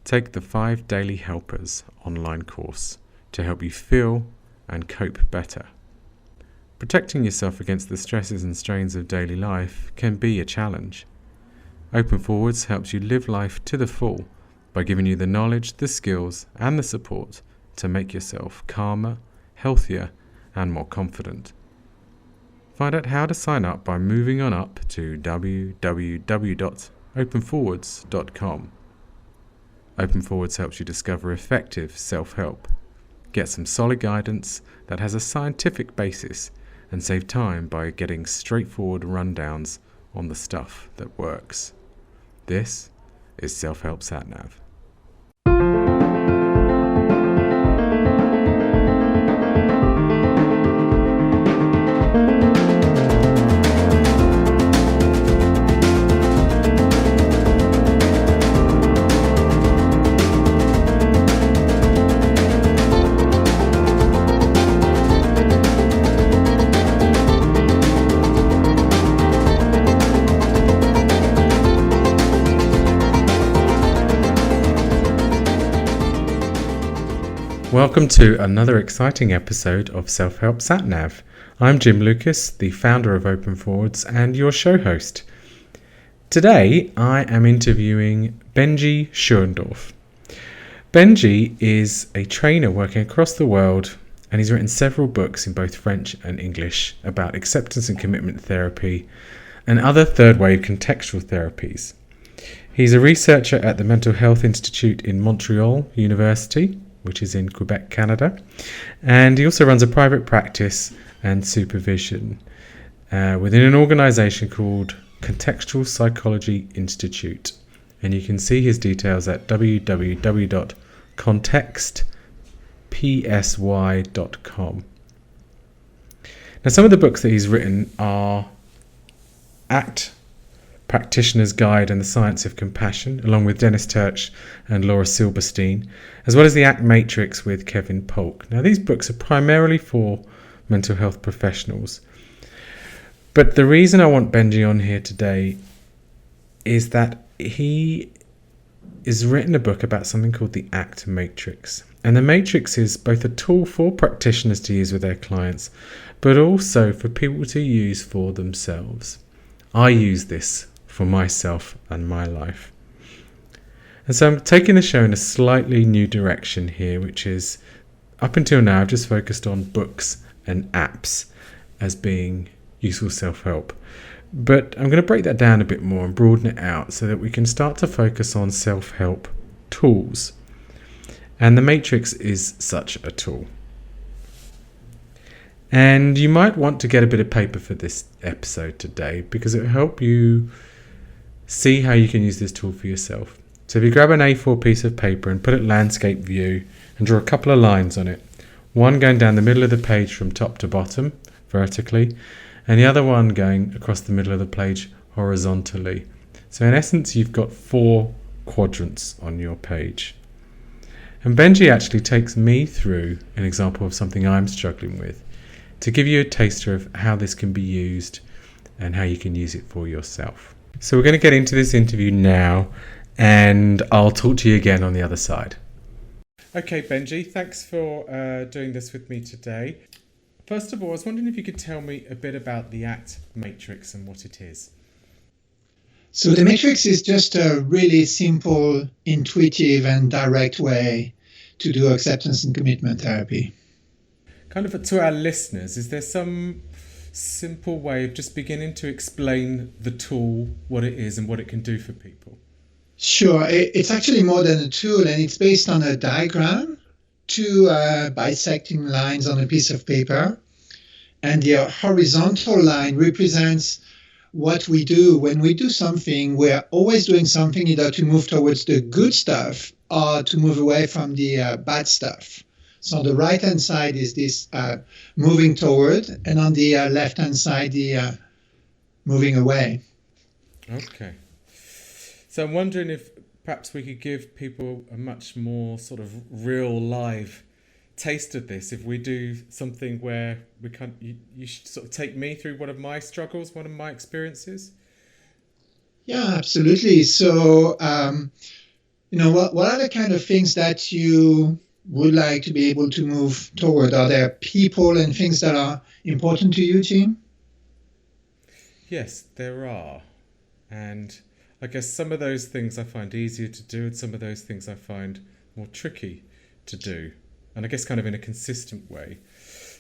Take the 5 Daily Helpers online course to help you feel and cope better. Protecting yourself against the stresses and strains of daily life can be a challenge. Open Forwards helps you live life to the full by giving you the knowledge, the skills and the support to make yourself calmer, healthier and more confident. Find out how to sign up by moving on up to www.openforwards.com. Open Forwards helps you discover effective self-help, get some solid guidance that has a scientific basis, and save time by getting straightforward rundowns on the stuff that works. This is Self-Help SatNav. Welcome to another exciting episode of Self-Help SatNav. I'm Jim Lucas, the founder of Open Forwards and your show host. Today I am interviewing Benji Schoendorff. Benji is a trainer working across the world, and he's written several books in both French and English about acceptance and commitment therapy and other third-wave contextual therapies. He's a researcher at the Mental Health Institute in Montreal University, which is in Quebec, Canada. And he also runs a private practice and supervision within an organisation called Contextual Psychology Institute. And you can see his details at www.contextpsy.com. Now, some of the books that he's written are ACT, Practitioner's Guide and the Science of Compassion, along with Dennis Turch and Laura Silberstein, as well as the ACT Matrix with Kevin Polk. Now, these books are primarily for mental health professionals. But the reason I want Benji on here today is that he has written a book about something called the ACT Matrix. And the Matrix is both a tool for practitioners to use with their clients, but also for people to use for themselves. I use this for myself and my life. And so I'm taking the show in a slightly new direction here, which is, up until now, I've just focused on books and apps as being useful self-help. But I'm going to break that down a bit more and broaden it out so that we can start to focus on self-help tools. And the Matrix is such a tool. And you might want to get a bit of paper for this episode today because it will help you see how you can use this tool for yourself. So if you grab an A4 piece of paper and put it landscape view and draw a couple of lines on it, one going down the middle of the page from top to bottom vertically, and the other one going across the middle of the page horizontally. So in essence, you've got 4 quadrants on your page. And Benji actually takes me through an example of something I'm struggling with to give you a taster of how this can be used and how you can use it for yourself. So we're going to get into this interview now, and I'll talk to you again on the other side. Okay, Benji, thanks for doing this with me today. First of all, I was wondering if you could tell me a bit about the ACT Matrix and what it is. So the Matrix is just a really simple, intuitive and direct way to do acceptance and commitment therapy. Kind of to our listeners, is there some simple way of just beginning to explain the tool, what it is and what it can do for people? Sure. It's actually more than a tool, and it's based on a diagram, 2 bisecting lines on a piece of paper. And the horizontal line represents what we do. When we do something, we're always doing something either to move towards the good stuff or to move away from the bad stuff. So on the right-hand side is this moving toward, and on the left-hand side, the moving away. Okay. So I'm wondering if perhaps we could give people a much more sort of real live taste of this. If we do something where we can't, you should sort of take me through one of my struggles, one of my experiences. Yeah, absolutely. So, what are the kind of things that you would like to be able to move toward? Are there people and things that are important to you, Jim? Yes, there are. And I guess some of those things I find easier to do, and some of those things I find more tricky to do. And I guess kind of in a consistent way.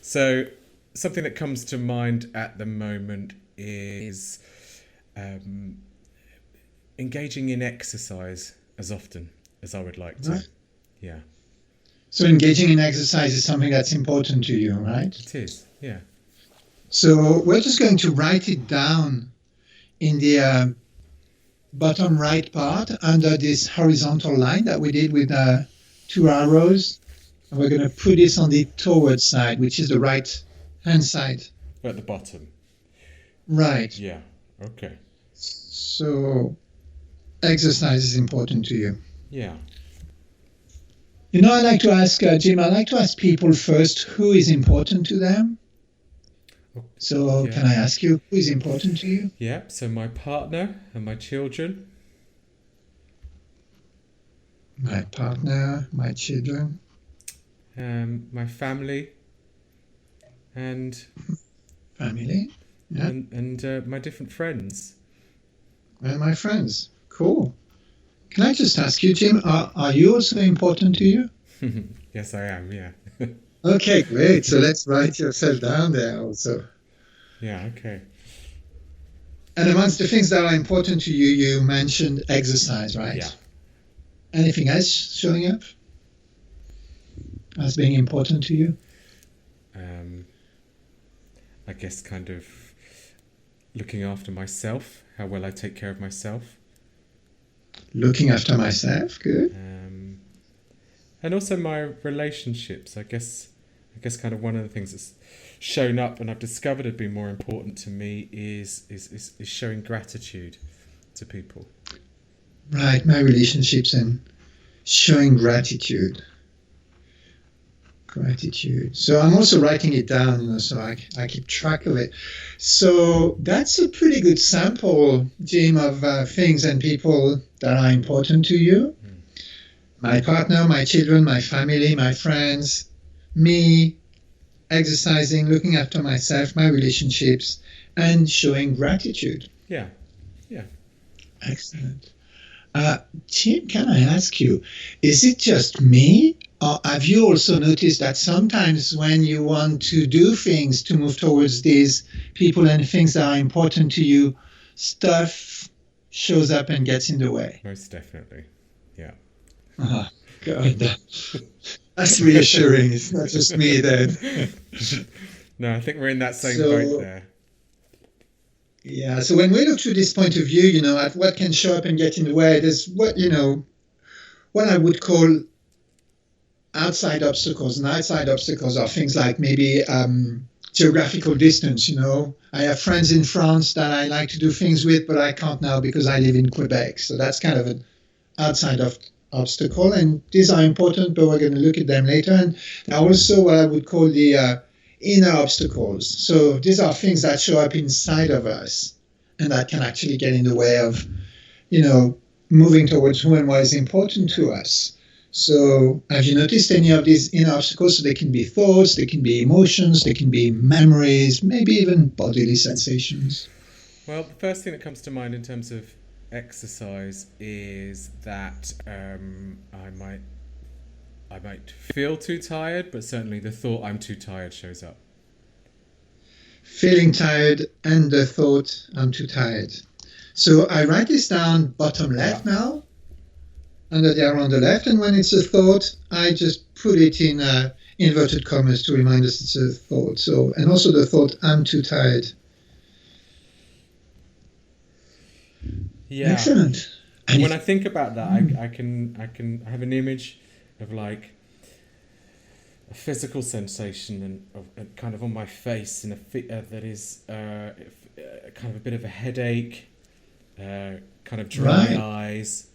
So something that comes to mind at the moment is engaging in exercise as often as I would like to. Right. Yeah. So engaging in exercise is something that's important to you, right? It is, yeah. So we're just going to write it down in the bottom right part under this horizontal line that we did with 2 arrows. And we're going to put this on the toward side, which is the right hand side. At the bottom. Right. Yeah, okay. So exercise is important to you. Yeah. I like to ask, Jim, I like to ask people first who is important to them. So Yeah. can I ask you who is important to you? Yeah, so my partner and my children. My partner, my children. My family. And Family. Yeah. and my different friends. And my friends. Cool. Can I just ask you, Jim, are you also important to you? Yes, I am, yeah. Okay, great. So let's write yourself down there also. Yeah, okay. And amongst the things that are important to you, you mentioned exercise, right? Yeah. Anything else showing up as being important to you? I guess kind of looking after myself, how well I take care of myself. Looking after myself, good. And also my relationships. I guess kind of one of the things that's shown up and I've discovered had been more important to me is showing gratitude to people. Right, my relationships and showing gratitude. Gratitude. So I'm also writing it down, so I keep track of it. So that's a pretty good sample, Jim, of things and people that are important to you. My partner, my children, my family, my friends, me, exercising, looking after myself, my relationships, and showing gratitude. Yeah, yeah. Excellent. Jim, can I ask you, is it just me? Or have you also noticed that sometimes when you want to do things to move towards these people and things that are important to you, stuff shows up and gets in the way? Most definitely, yeah. Oh, God. That's reassuring. It's not just me then. No, I think we're in that same boat there. Yeah, so when we look through this point of view, at what can show up and get in the way, there's what I would call outside obstacles. And outside obstacles are things like maybe geographical distance. I have friends in France that I like to do things with, but I can't now because I live in Quebec. So that's kind of an outside obstacle. And these are important, but we're going to look at them later. And there are also what I would call the inner obstacles. So these are things that show up inside of us and that can actually get in the way of, moving towards who and what is important to us. So have you noticed any of these inner obstacles? So they can be thoughts, they can be emotions, they can be memories, maybe even bodily sensations. Well, the first thing that comes to mind in terms of exercise is that I might feel too tired, but certainly the thought I'm too tired shows up. Feeling tired and the thought I'm too tired. So I write this down bottom left now, under the arrow on the left, and when it's a thought, I just put it in inverted commas to remind us it's a thought. So, and also the thought I'm too tired. Yeah. Excellent. And when I think about that, I can have an image of like a physical sensation and kind of on my face, and that is kind of a bit of a headache, kind of dry eyes.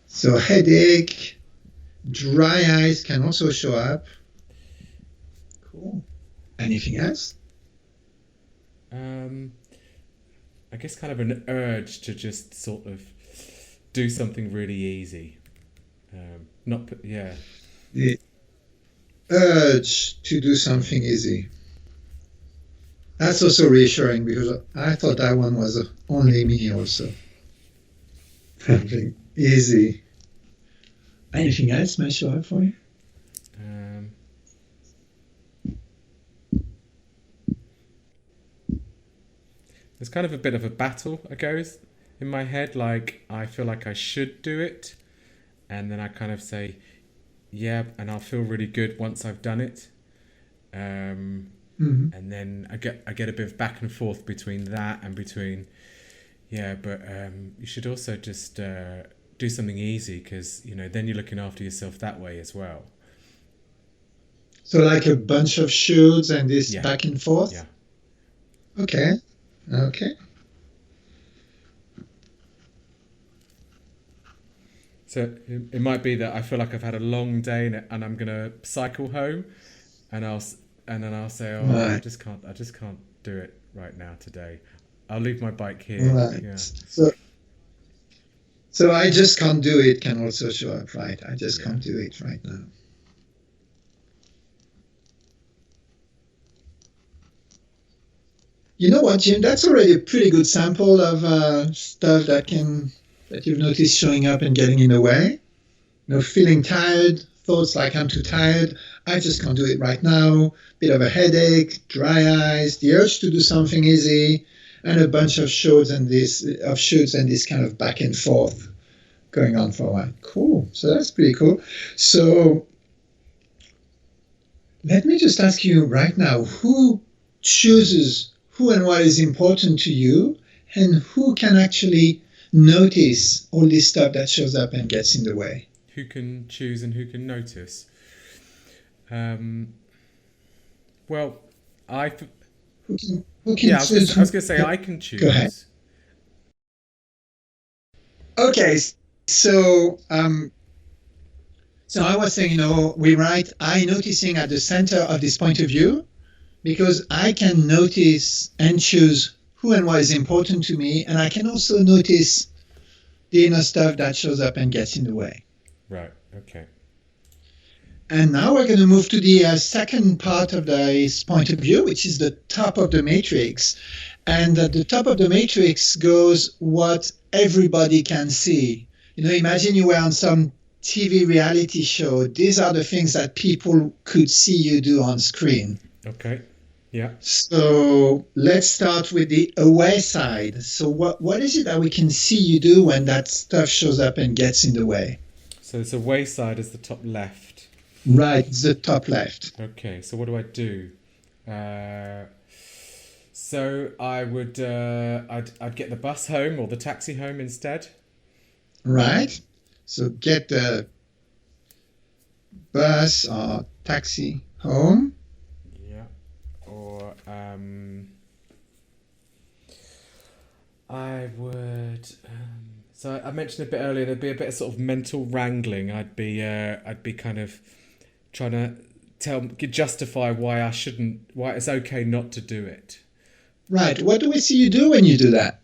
So headache, dry eyes can also show up. Cool. Anything else? I guess kind of an urge to just sort of do something really easy. Not yeah. The urge to do something easy. That's also reassuring because I thought that one was only me also. Something easy. Anything else might show up for you? Um, there's kind of a bit of a battle that goes in my head. Like I feel like I should do it, and then I kind of say, yeah, and I'll feel really good once I've done it. Hmm. And then I get a bit of back and forth between that and between yeah, but you should also just do something easy because then you're looking after yourself that way as well. So like a bunch of shoulds and this Yeah, back and forth? yeah. Okay. Okay. So it might be that I feel like I've had a long day and I'm gonna cycle home, and and then I'll say, oh, Right. I just can't do it right now today. I'll leave my bike here. Right. Yeah, So I just can't do it can also show up, right? I just yeah. can't do it right now. You know what, Jim? That's already a pretty good sample of stuff that you've noticed showing up and getting in the way. Feeling tired, thoughts like I'm too tired, I just can't do it right now, bit of a headache, dry eyes, the urge to do something easy, and a bunch of shoulds and this kind of back and forth going on for a while. Cool. So that's pretty cool. So let me just ask you right now, who chooses who and what is important to you, and who can actually notice all this stuff that shows up and gets in the way? Who can choose and who can notice? Um, well, Who can yeah, choose? I was gonna say Yeah, I can go ahead. choose. Okay, so so I was saying, we write I noticing at the center of this point of view because I can notice and choose who and what is important to me, and I can also notice the inner stuff that shows up and gets in the way. Right. Okay. And now we're going to move to the second part of this point of view, which is the top of the matrix. And at the top of the matrix goes what everybody can see. Imagine you were on some TV reality show. These are the things that people could see you do on screen. Okay. Yeah. So let's start with the away side. So what is it that we can see you do when that stuff shows up and gets in the way? So it's away side is the top left. Right, it's the top left. Okay. So what do I do? So I would I'd get the bus home or the taxi home instead. Right. So get the bus or taxi home. Yeah. Or I would. So I mentioned a bit earlier there'd be a bit of sort of mental wrangling. I'd be kind of trying to justify why it's okay not to do it. Right. What do we see you do when you do that?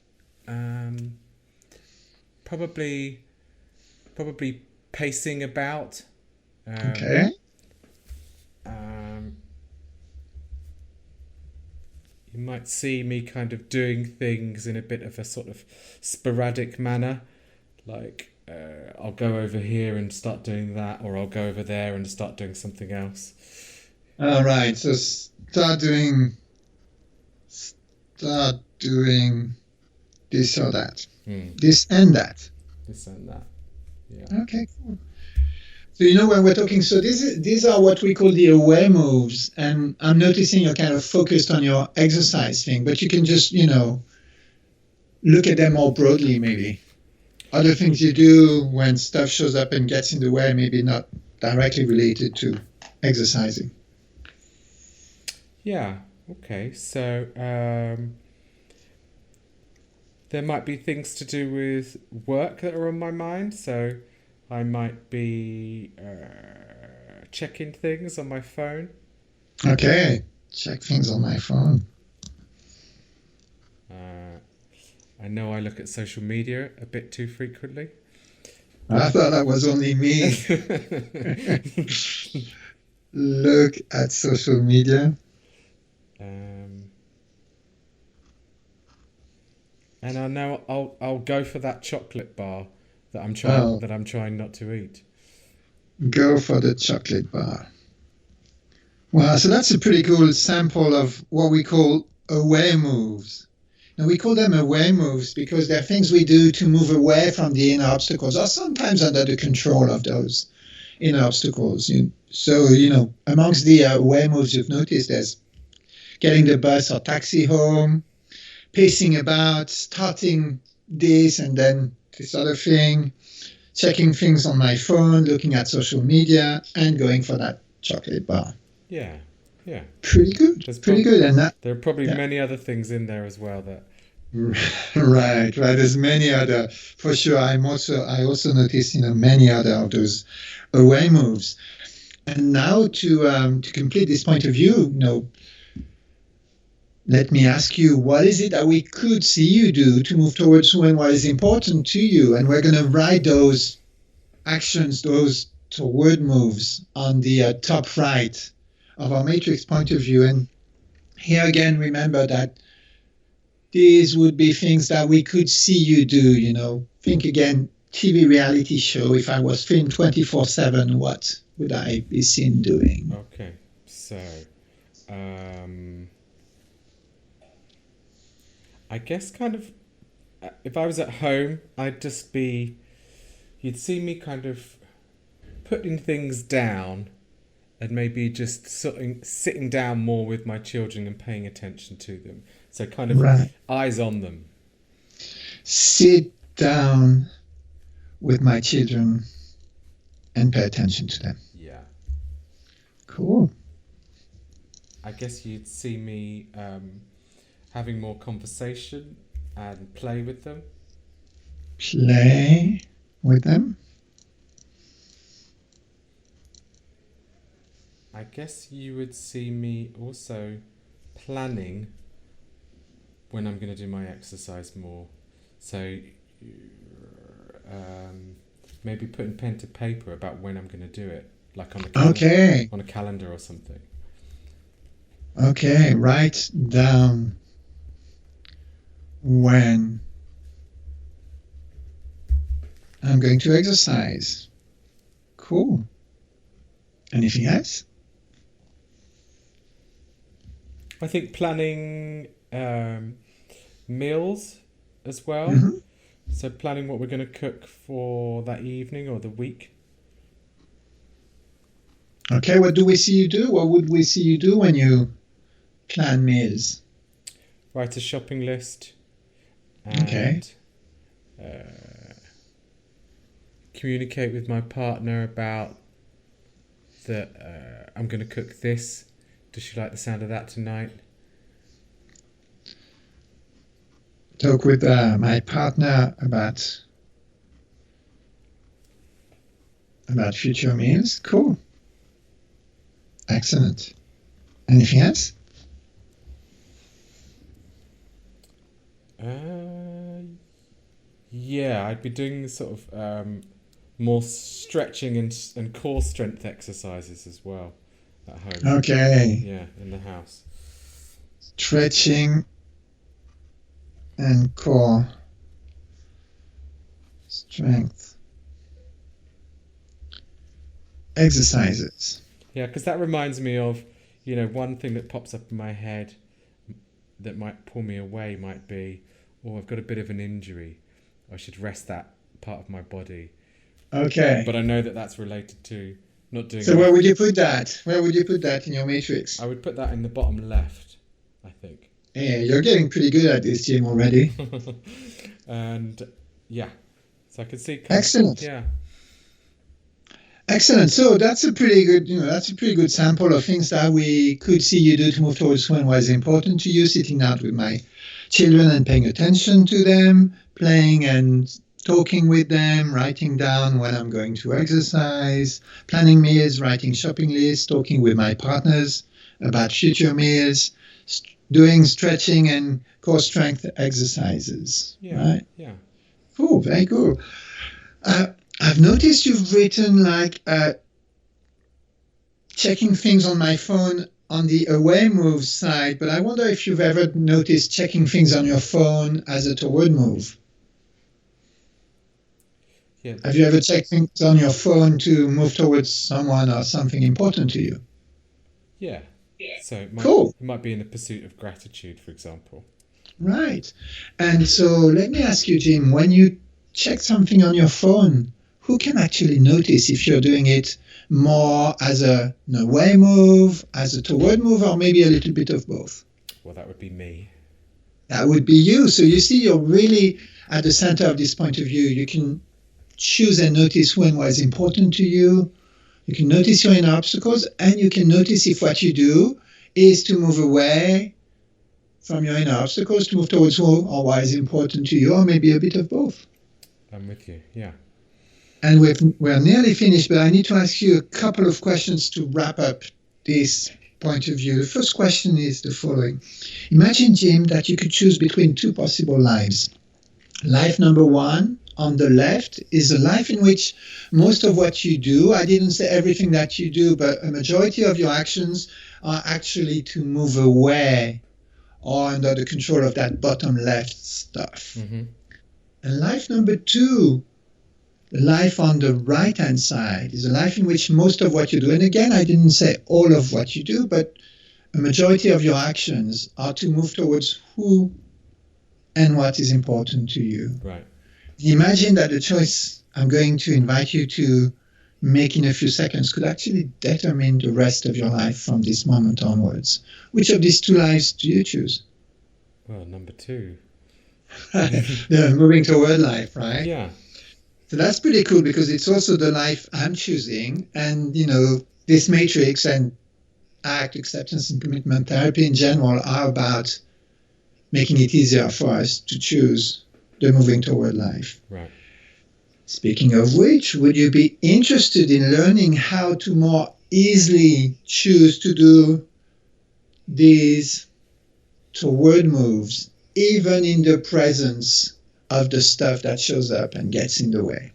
Probably pacing about. Okay. You might see me kind of doing things in a bit of a sort of sporadic manner, like I'll go over here and start doing that, or I'll go over there and start doing something else. All right. So start doing this or that. This and that. This and that. Yeah. Okay, cool. So when we're talking, so these are what we call the away moves, and I'm noticing you're kind of focused on your exercise thing, but you can just look at them more broadly, maybe. Other things you do when stuff shows up and gets in the way, maybe not directly related to exercising. Yeah. Okay. So there might be things to do with work that are on my mind. So I might be checking things on my phone. Okay, check things on my phone. I know I look at social media a bit too frequently. I thought that was only me. Look at social media. And I know I'll go for that chocolate bar that Oh, I'm trying not to eat. go for the chocolate bar. Well, so that's a pretty cool sample of what we call away moves. Now, we call them away moves because they're things we do to move away from the inner obstacles or sometimes under the control of those inner obstacles. So, amongst the away moves you've noticed, there's getting the bus or taxi home, pacing about, starting this and then this other thing, checking things on my phone, looking at social media, and going for that chocolate bar. Yeah, yeah. Pretty good. Pretty good. And that, there are probably yeah. many other things in there as well that. Right. There's many other, for sure. I also noticed, many other of those away moves. And now to complete this point of view, let me ask you, what is it that we could see you do to move towards what is important to you? And we're going to write those actions, those toward moves on the top right of our matrix point of view. And here again, remember that these would be things that we could see you do. Think again, TV reality show. If I was filmed 24/7, what would I be seen doing? Okay, so I guess kind of if I was at home, you'd see me kind of putting things down and maybe just sitting down more with my children and paying attention to them. So kind of eyes on them. Sit down with my children and pay attention to them. Yeah. Cool. I guess you'd see me having more conversation and play with them. Play with them. I guess you would see me also planning when I'm going to do my exercise more. So maybe putting pen to paper about when I'm going to do it, like on a calendar or something. Okay, write down when I'm going to exercise. Cool. Anything else? I think planning meals as well. Mm-hmm. So planning what we're going to cook for that evening or the week. Okay, what do we see you do? What would we see you do when you plan meals? Write a shopping list. And communicate with my partner about that I'm going to cook this. Does she like the sound of that tonight? Talk with my partner about future meals. Cool. Excellent. Anything else? Yeah, I'd be doing sort of more stretching and core strength exercises as well at home. Okay. Yeah, in the house. Stretching and core strength exercises. Yeah, because that reminds me of, one thing that pops up in my head that might pull me away might be, I've got a bit of an injury. I should rest that part of my body. Okay. But I know that that's related to not doing. So where would you put that? Where would you put that in your matrix? I would put that in the bottom left, I think. Yeah, you're getting pretty good at this, Jim, already. And yeah, so I could see. Excellent. Yeah. Excellent. So that's a pretty good sample of things that we could see you do to move towards when was important to you. Sitting out with my children and paying attention to them, playing and talking with them, writing down when I'm going to exercise, planning meals, writing shopping lists, talking with my partners about future meals, doing stretching and core strength exercises. Yeah. Right? Yeah. Cool. Very cool. I've noticed you've written like checking things on my phone on the away move side, but I wonder if you've ever noticed checking things on your phone as a toward move. Yeah. Have you ever checked things on your phone to move towards someone or something important to you? Yeah. So Cool. it might be in the pursuit of gratitude, for example. Right. And so let me ask you, Jim, when you check something on your phone, who can actually notice if you're doing it more as an away move, as a toward move, or maybe a little bit of both? Well, that would be me. That would be you. So you see, you're really at the center of this point of view. You can choose and notice when what is important to you. You can notice your inner obstacles, and you can notice if what you do is to move away from your inner obstacles to move towards who or what is important to you, or maybe a bit of both. I'm with you, yeah. And we're nearly finished, but I need to ask you a couple of questions to wrap up this point of view. The first question is the following. Imagine, Jim, that you could choose between two possible lives. Life number one, on the left, is a life in which most of what you do, I didn't say everything that you do, but a majority of your actions are actually to move away or under the control of that bottom left stuff. Mm-hmm. And life number two, the life on the right-hand side, is a life in which most of what you do, and again, I didn't say all of what you do, but a majority of your actions are to move towards who and what is important to you. Right. Imagine that the choice I'm going to invite you to make in a few seconds could actually determine the rest of your life from this moment onwards. Which of these two lives do you choose? Well, number two. The moving toward life, right? Yeah. So that's pretty cool because it's also the life I'm choosing. And, you know, this matrix and ACT, acceptance and commitment therapy in general, are about making it easier for us to choose the moving toward life. Right. Speaking of which, would you be interested in learning how to more easily choose to do these toward moves, even in the presence of the stuff that shows up and gets in the way?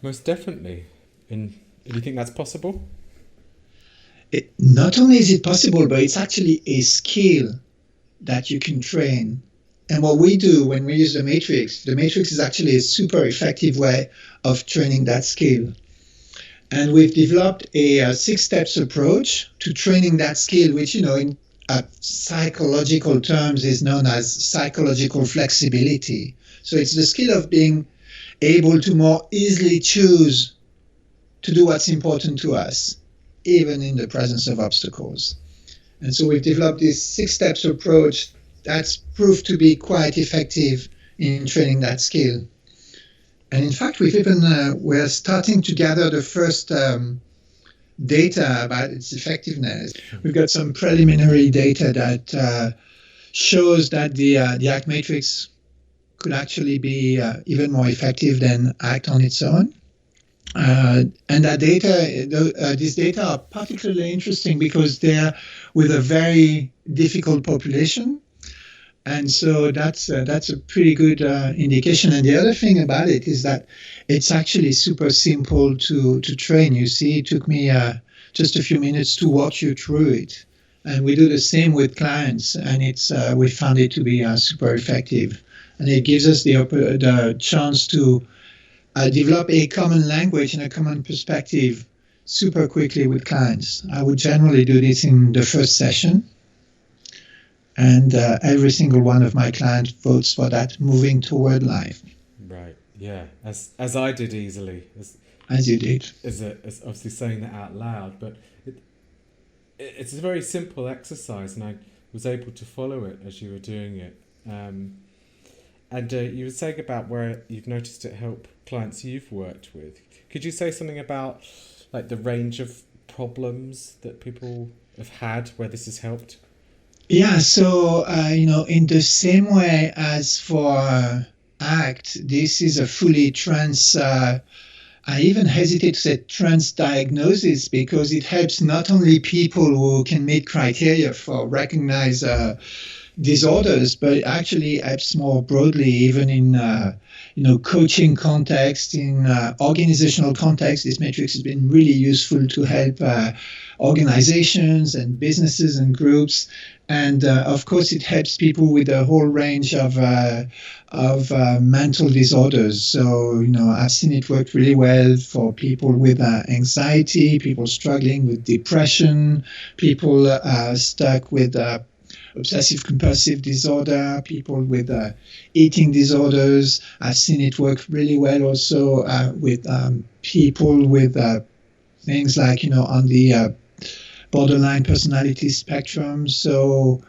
Most definitely. And do you think that's possible? Not only is it possible, but it's actually a skill that you can train. And what we do when we use the matrix is actually a super effective way of training that skill. And we've developed a 6 steps approach to training that skill, which, you know, in psychological terms is known as psychological flexibility. So it's the skill of being able to more easily choose to do what's important to us, even in the presence of obstacles. And so we've developed this 6 steps approach that's proved to be quite effective in training that skill. And in fact, we're starting to gather the first data about its effectiveness. We've got some preliminary data that shows that the ACT matrix could actually be even more effective than ACT on its own. And these data are particularly interesting because they're with a very difficult population. And so that's a pretty good indication. And the other thing about it is that it's actually super simple to train. You see, it took me just a few minutes to walk you through it. And we do the same with clients, and we found it to be super effective. And it gives us the chance to develop a common language and a common perspective super quickly with clients. I would generally do this in the first session. And every single one of my clients votes for that moving toward life. Right. Yeah. As I did easily. As you did. As obviously saying that out loud, but it's a very simple exercise, and I was able to follow it as you were doing it. And you were saying about where you've noticed it help clients you've worked with. Could you say something about like the range of problems that people have had where this has helped? Yeah, so, in the same way as for ACT, this is a fully I even hesitate to say trans-diagnosis because it helps not only people who can meet criteria for recognized disorders, but it actually helps more broadly even in, coaching context, in organizational context. This matrix has been really useful to help organizations and businesses and groups. And of course, it helps people with a whole range of mental disorders. So, I've seen it work really well for people with anxiety, people struggling with depression, people stuck with obsessive compulsive disorder, people with eating disorders. I've seen it work really well also with people with things like, on the borderline personality spectrum. So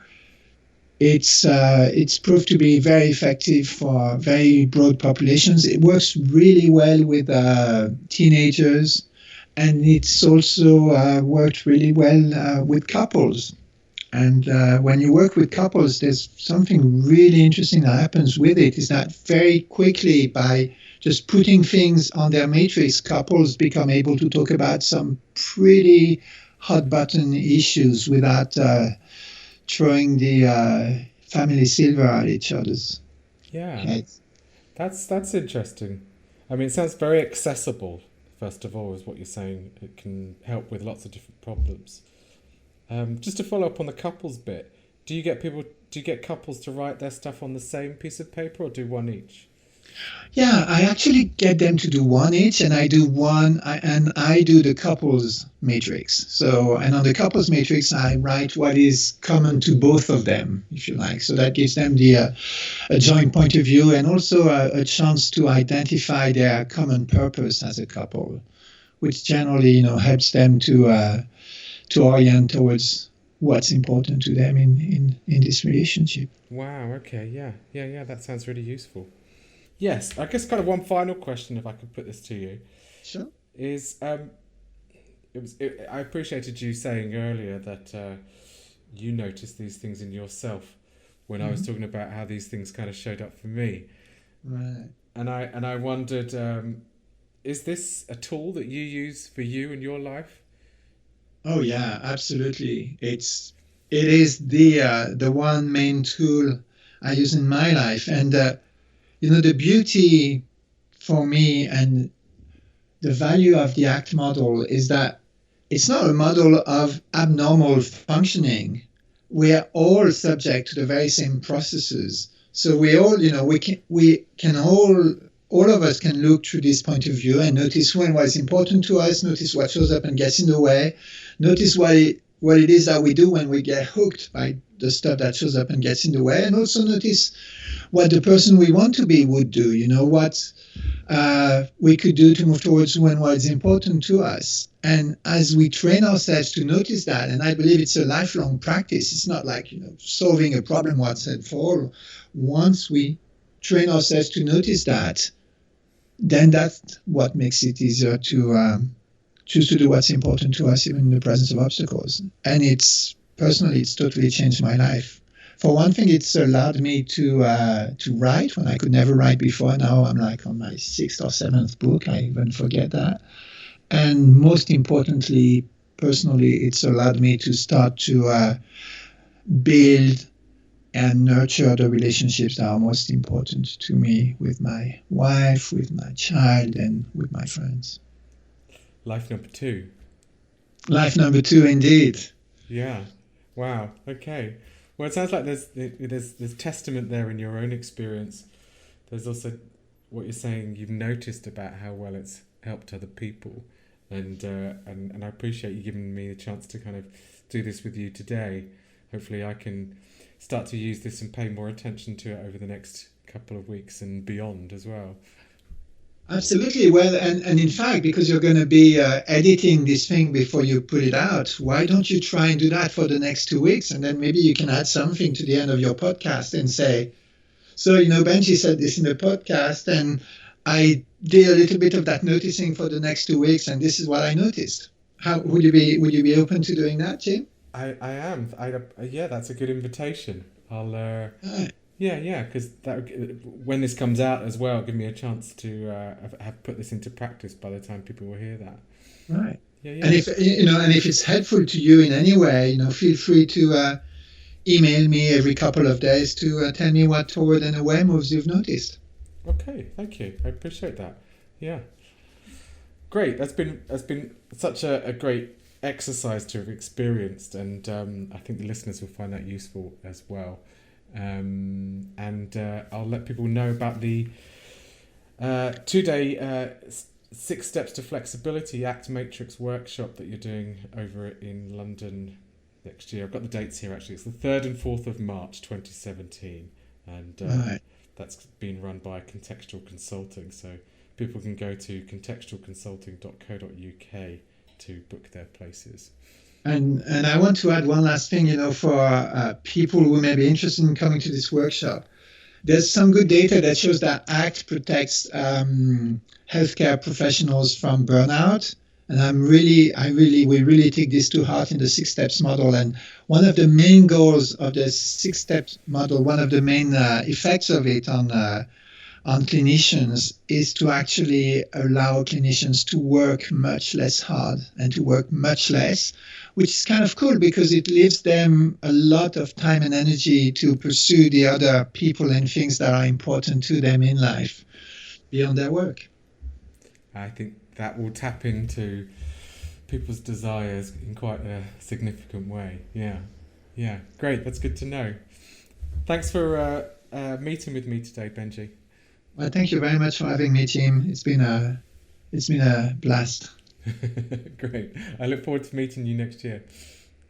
it's proved to be very effective for very broad populations. It works really well with teenagers, and it's also worked really well with couples. And when you work with couples, there's something really interesting that happens with it, is that very quickly, by just putting things on their matrix, couples become able to talk about some pretty hot button issues without throwing the family silver at each other's heads. That's interesting. I mean, it sounds very accessible, first of all, is what you're saying. It can help with lots of different problems. Just to follow up on the couples bit, do you get couples to write their stuff on the same piece of paper, or do one each? Yeah, I actually get them to do one each, and I do the couples matrix. So, and on the couples matrix, I write what is common to both of them, if you like. So that gives them a joint point of view, and also a chance to identify their common purpose as a couple, which generally, helps them to orient towards what's important to them in this relationship. Wow. Okay. Yeah. That sounds really useful. Yes, I guess kind of one final question, if I could put this to you, Sure. is I appreciated you saying earlier that you noticed these things in yourself when I was talking about how these things kind of showed up for me. Right. And I wondered, is this a tool that you use for you in your life? Oh yeah, absolutely. It is the one main tool I use in my life, and the beauty for me and the value of the ACT model is that it's not a model of abnormal functioning. We are all subject to the very same processes. So we all, we can all of us can look through this point of view and notice when what's important to us, notice what shows up and gets in the way, notice what it is that we do when we get hooked by the stuff that shows up and gets in the way, and also notice what the person we want to be would do, what we could do to move towards when what is important to us. And as we train ourselves to notice that, and I believe it's a lifelong practice, it's not like, solving a problem once and for all. Once we train ourselves to notice that, then that's what makes it easier to choose to do what's important to us, even in the presence of obstacles. And it's totally changed my life. For one thing, it's allowed me to write when I could never write before. Now I'm like on my 6th or 7th book. I even forget that. And most importantly, personally, it's allowed me to start to build and nurture the relationships that are most important to me, with my wife, with my child, and with my friends. Life number 2. Life number 2, indeed. Yeah. Wow. Okay. Well, it sounds like there's testament there in your own experience. There's also what you're saying you've noticed about how well it's helped other people, and I appreciate you giving me the chance to kind of do this with you today. Hopefully, I can start to use this and pay more attention to it over the next couple of weeks and beyond as well. Absolutely. Well, and in fact, because you're going to be editing this thing before you put it out, why don't you try and do that for the next 2 weeks? And then maybe you can add something to the end of your podcast and say, so, Benji said this in the podcast, and I did a little bit of that noticing for the next 2 weeks, and this is what I noticed. How would you be open to doing that, Jim? I am. Yeah, that's a good invitation. I'll Right. Yeah, because when this comes out as well, give me a chance to have put this into practice by the time people will hear that. Right. Yeah. And if it's helpful to you in any way, feel free to email me every couple of days to tell me what toward and away moves you've noticed. Okay, thank you. I appreciate that. Yeah. Great. That's been such a great exercise to have experienced, and I think the listeners will find that useful as well. And I'll let people know about the 2-day 6 Steps to Flexibility Act Matrix workshop that you're doing over in London next year. I've got the dates here actually. It's the 3rd and 4th of March 2017, and Right. that's been run by Contextual Consulting. So people can go to contextualconsulting.co.uk to book their places. And I want to add one last thing, for people who may be interested in coming to this workshop. There's some good data that shows that ACT protects healthcare professionals from burnout. And we really take this to heart in the 6 Steps model. And one of the main goals of the 6 Steps model, one of the main effects of it on clinicians is to actually allow clinicians to work much less hard and to work much less, which is kind of cool because it leaves them a lot of time and energy to pursue the other people and things that are important to them in life beyond their work. I think that will tap into people's desires in quite a significant way. Yeah, great. That's good to know. Thanks for meeting with me today, Benji. Well, thank you very much for having me, Tim. It's been a blast. Great. I look forward to meeting you next year.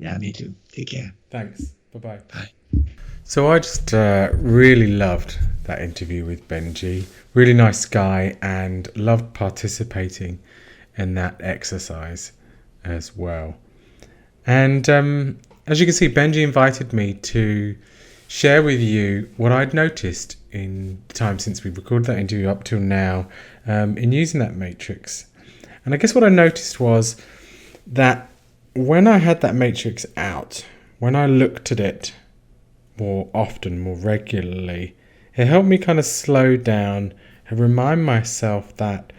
Yeah, me too. Take care. Thanks. Bye-bye. Bye. So I just really loved that interview with Benji. Really nice guy, and loved participating in that exercise as well. And as you can see, Benji invited me to share with you what I'd noticed in the time since we recorded that interview up till now in using that matrix. And I guess what I noticed was that when I had that matrix out, when I looked at it more often, more regularly, it helped me kind of slow down and remind myself that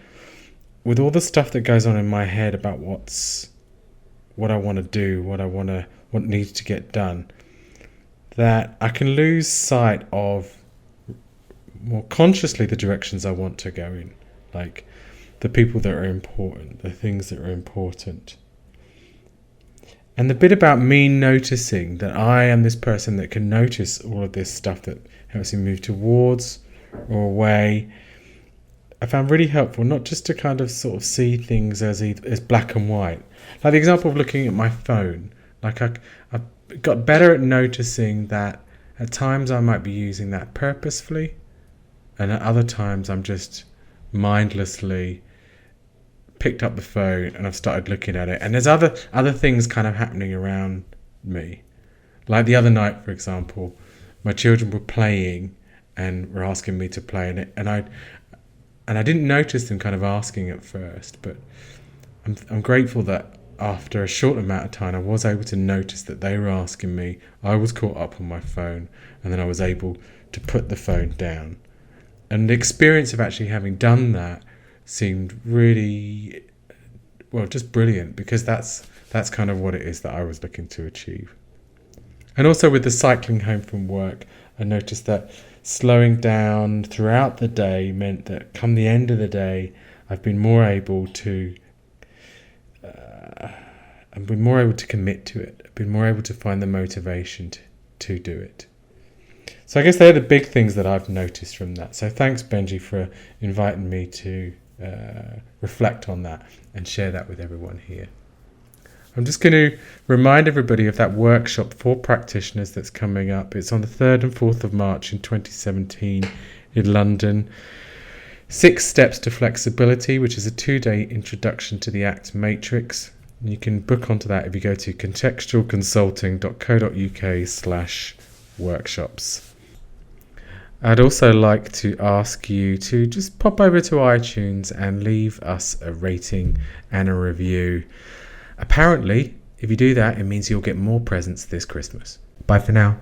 with all the stuff that goes on in my head about what I want to do, what needs to get done, that I can lose sight of more consciously the directions I want to go in, like the people that are important, the things that are important. And the bit about me noticing that I am this person that can notice all of this stuff that helps me move towards or away, I found really helpful, not just to kind of sort of see things as black and white. Like the example of looking at my phone. Like I got better at noticing that at times I might be using that purposefully, and at other times I'm just mindlessly picked up the phone and I've started looking at it. And there's other things kind of happening around me. Like the other night, for example, my children were playing and were asking me to play in it, and I didn't notice them kind of asking at first, but I'm grateful that after a short amount of time I was able to notice that they were asking me. I was caught up on my phone, and then I was able to put the phone down. And the experience of actually having done that seemed really, well, just brilliant, because that's kind of what it is that I was looking to achieve. And also with the cycling home from work, I noticed that slowing down throughout the day meant that come the end of the day, I've been more able to commit to it. I've been more able to find the motivation to do it. So I guess they're the big things that I've noticed from that. So thanks, Benji, for inviting me to reflect on that and share that with everyone here. I'm just going to remind everybody of that workshop for practitioners that's coming up. It's on the 3rd and 4th of March in 2017 in London. 6 Steps to Flexibility, which is a 2-day introduction to the ACT Matrix. And you can book onto that if you go to contextualconsulting.co.uk/workshops. I'd also like to ask you to just pop over to iTunes and leave us a rating and a review. Apparently, if you do that, it means you'll get more presents this Christmas. Bye for now.